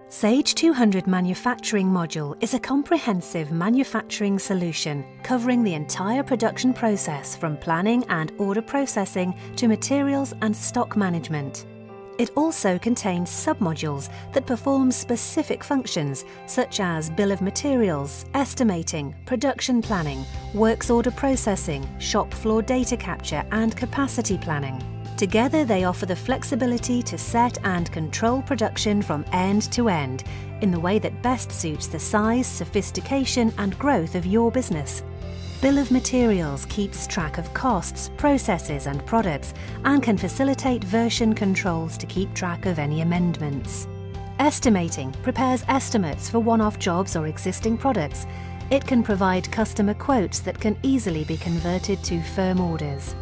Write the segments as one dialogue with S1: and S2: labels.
S1: Sage 200 Manufacturing Module is a comprehensive manufacturing solution covering the entire production process from planning and order processing to materials and stock management. It also contains submodules that perform specific functions such as bill of materials, estimating, production planning, works order processing, shop floor data capture and capacity planning. Together they offer the flexibility to set and control production from end to end in the way that best suits the size, sophistication and growth of your business. Bill of Materials keeps track of costs, processes and products and can facilitate version controls to keep track of any amendments. Estimating prepares estimates for one-off jobs or existing products. It can provide customer quotes that can easily be converted to firm orders.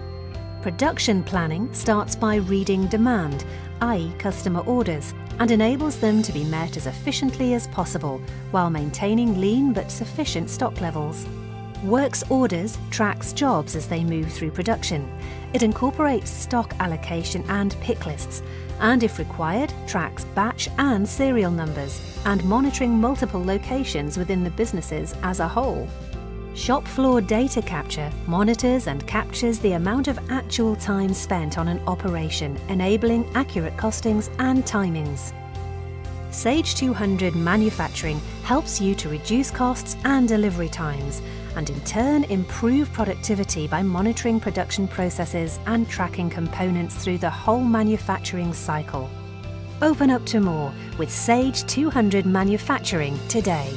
S1: Production planning starts by reading demand, i.e. customer orders, and enables them to be met as efficiently as possible while maintaining lean but sufficient stock levels. Works orders tracks jobs as they move through production. It incorporates stock allocation and pick lists, and if required, tracks batch and serial numbers, and monitoring multiple locations within the businesses as a whole. Shop floor data capture monitors and captures the amount of actual time spent on an operation, enabling accurate costings and timings. Sage 200 Manufacturing helps you to reduce costs and delivery times, and in turn improve productivity by monitoring production processes and tracking components through the whole manufacturing cycle. Open up to more with Sage 200 Manufacturing today.